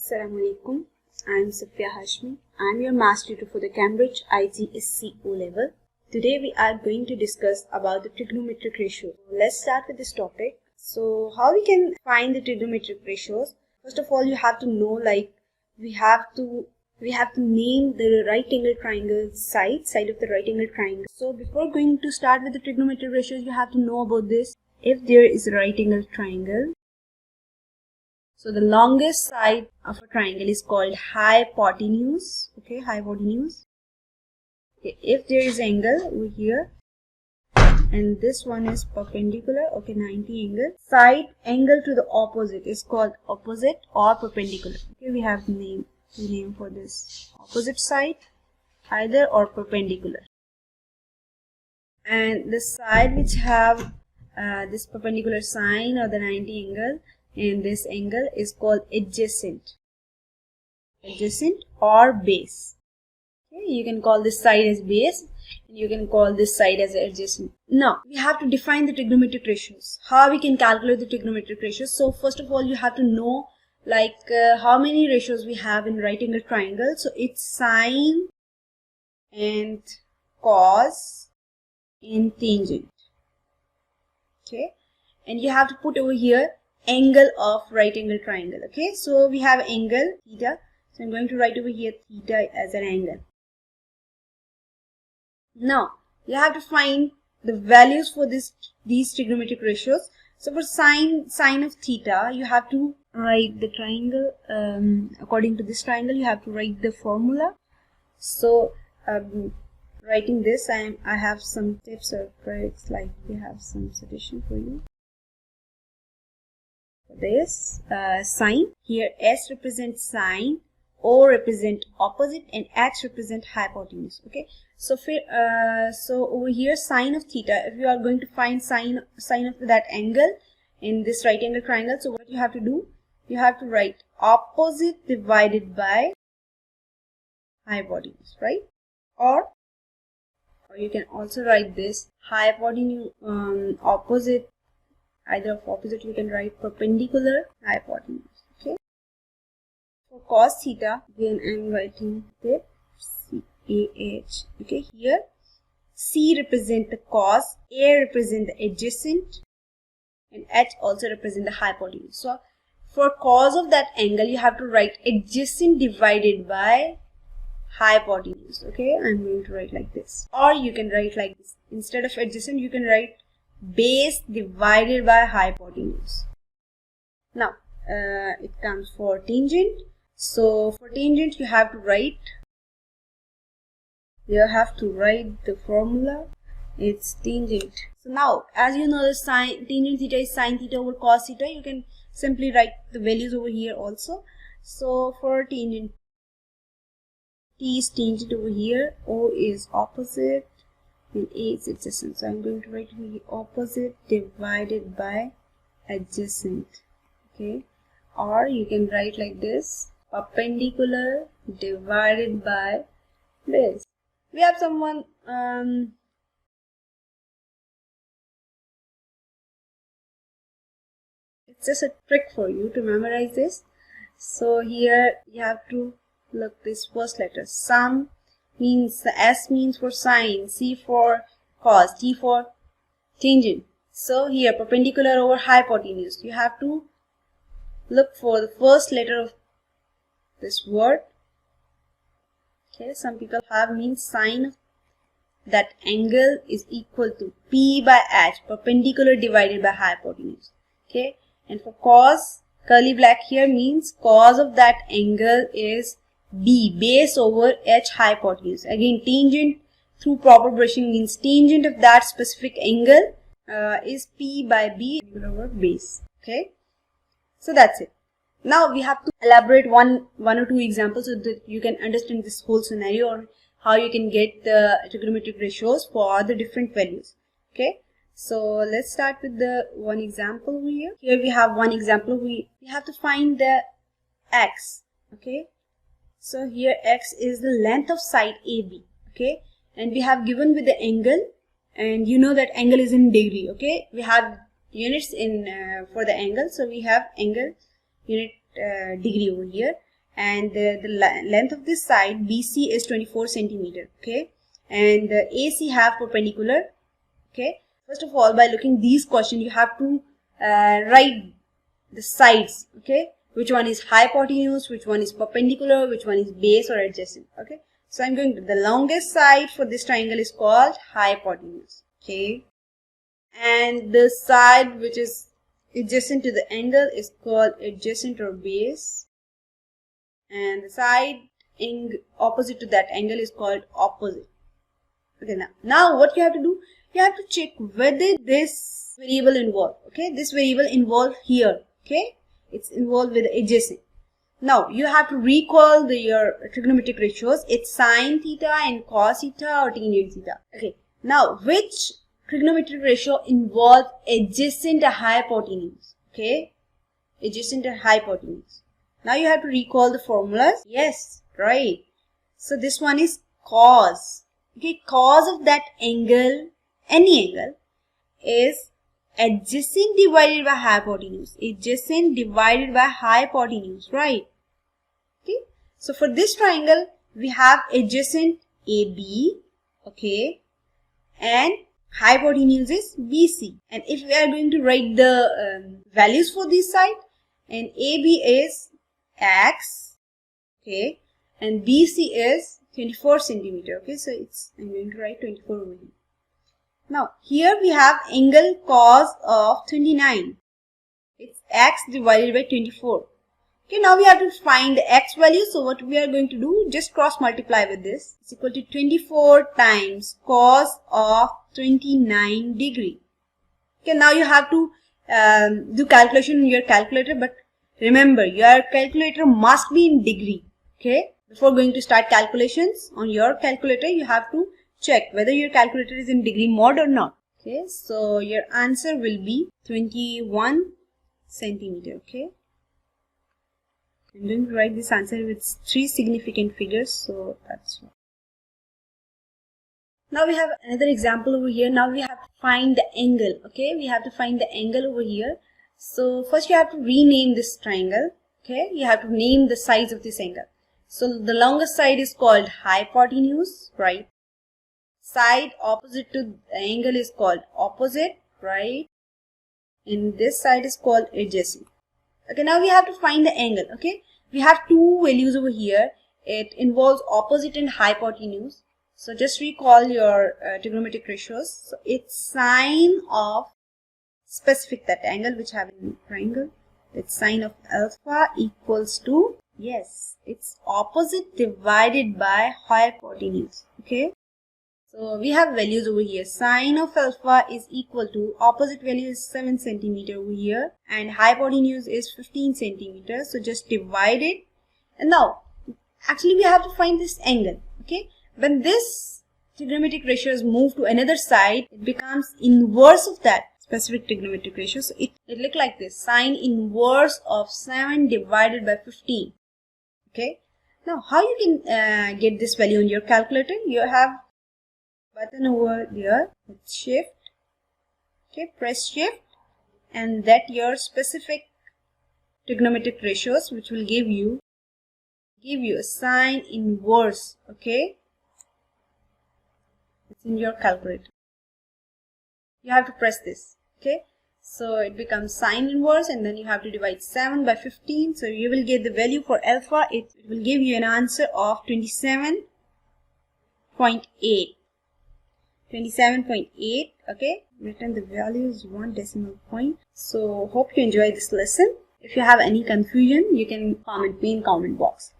Assalamu alaikum. I'm Hashmi. I'm your math tutor for the Cambridge IGSC O level. Today we are going to discuss about the trigonometric ratios. Let's start with this topic. So how we can find the trigonometric ratios? First of all, you have to know we have to name the right angle triangle side of the right angle triangle. So before going to start with the trigonometric ratios, you have to know about this. If there is a right angle triangle, so the longest side of a triangle is called hypotenuse. Okay, hypotenuse. Okay, if there is angle over here and this one is perpendicular, okay, 90 angle. Side angle to the opposite is called opposite or perpendicular. Okay, we have name for this. Opposite side, either or perpendicular. And the side which have this perpendicular sign or the 90 angle, and this angle is called adjacent or base. Okay, you can call this side as base and you can call this side as adjacent. Now we have to define the trigonometric ratios. How we can calculate the trigonometric ratios? So first of all, you have to know how many ratios we have in right angle triangle. So it's sine and cos and tangent. Okay, and you have to put over here angle of right angle triangle. Okay, so we have angle theta, so I'm going to write over here theta as an angle. Now you have to find the values for these trigonometric ratios. So for sine of theta, you have to write the triangle according to this triangle. You have to write the formula. So writing this, I have some tips or tricks, like we have some suggestion for you. This sine, here S represents sine, O represent opposite, and H represent hypotenuse. Okay, so so over here sine of theta, if you are going to find sine of that angle in this right angle triangle, so what you have to do, you have to write opposite divided by hypotenuse, right? Or you can also write this hypotenuse opposite. Either of opposite, you can write perpendicular hypotenuse. Okay. For cos theta, again I'm writing it CAH. Okay, here C represent the cos, A represent the adjacent, and H also represent the hypotenuse. So for cos of that angle, you have to write adjacent divided by hypotenuse. Okay, I'm going to write like this, or you can write like this. Instead of adjacent, you can write base divided by hypotenuse. Now it comes for tangent. So for tangent, you have to write the formula. It's tangent. So now, as you know, the tangent theta is sine theta over cos theta. You can simply write the values over here also. So for tangent, T is tangent over here, O is opposite, and A is adjacent. So I'm going to write here opposite divided by adjacent. Okay, or you can write like this, perpendicular divided by base. We have someone it's just a trick for you to memorize this. So here you have to look this first letter. Sum means, the S means for sine, C for cos, T for tangent. So here perpendicular over hypotenuse, you have to look for the first letter of this word. Okay, some people have means sine of that angle is equal to P by H, perpendicular divided by hypotenuse. Okay, and for cos, curly black here means cos of that angle is B, base over H, hypotenuse. Again, tangent through proper brushing means tangent of that specific angle is P by B over base. Okay, so that's it. Now we have to elaborate one or two examples so that you can understand this whole scenario, or how you can get the trigonometric ratios for the different values. Okay, so let's start with the one example here. Here we have one example. We have to find the x. Okay, so here x is the length of side AB. Okay, and we have given with the angle, and you know that angle is in degree. Okay, we have units in for the angle, so we have angle unit degree over here, and the length of this side BC is 24 centimeter. Okay, and AC have perpendicular. Okay, first of all, by looking these questions, you have to write the sides. Okay, which one is hypotenuse, which one is perpendicular, which one is base or adjacent. Okay, so I'm going to, the longest side for this triangle is called hypotenuse. Okay, and the side which is adjacent to the angle is called adjacent or base, and the side opposite to that angle is called opposite. Okay, now what you have to do, you have to check whether this variable involved. Okay, this variable involved here. Okay, it's involved with adjacent. Now you have to recall your trigonometric ratios. It's sine theta and cos theta or tangent theta. Okay, now which trigonometric ratio involves adjacent hypotenuse? Okay, adjacent hypotenuse. Now you have to recall the formulas. Yes, right. So this one is cos. Okay, cos of that angle, any angle, is adjacent divided by hypotenuse. Adjacent divided by hypotenuse, right? Okay, so for this triangle, we have adjacent AB, okay, and hypotenuse is BC. And if we are going to write the values for this side, and AB is X, okay, and BC is 24 centimeter. Okay, so I'm going to write 24 over here. Now here we have angle cos of 29. It's X divided by 24. Okay, now we have to find the X value. So what we are going to do, just cross multiply with this. It's equal to 24 times cos of 29 degree. Okay, now you have to do calculation in your calculator, but remember your calculator must be in degree. Okay, before going to start calculations on your calculator, you have to check whether your calculator is in degree mode or not. Okay, so your answer will be 21 centimeter. Okay, I'm going to write this answer with 3 significant figures, so that's why. Now we have another example over here. Now we have to find the angle. Okay, we have to find the angle over here. So first you have to rename this triangle. Okay, you have to name the sides of this angle. So the longest side is called hypotenuse, right? Side opposite to the angle is called opposite, right? And this side is called adjacent. Okay, now we have to find the angle. Okay, we have two values over here. It involves opposite and hypotenuse. So just recall your trigonometric ratios. So it's sine of specific that angle which have in triangle. It's sine of alpha equals to, yes, it's opposite divided by hypotenuse. Okay, so we have values over here. Sine of alpha is equal to, opposite value is 7 centimeter over here, and hypotenuse is 15 centimeter. So just divide it. And now actually we have to find this angle. Okay, when this trigonometric ratio is moved to another side, it becomes inverse of that specific trigonometric ratio. So it look like this, sine inverse of 7 divided by 15. Okay, now how you can get this value on your calculator? You have button over there with shift. Okay, press shift, and that your specific trigonometric ratios, which will give you a sine inverse. Okay, it's in your calculator. You have to press this. Okay, so it becomes sine inverse, and then you have to divide 7 by 15. So you will get the value for alpha. It will give you an answer of 27.8. 27.8. Okay, written the value is 1 decimal point. So hope you enjoy this lesson. If you have any confusion, you can comment me in comment box.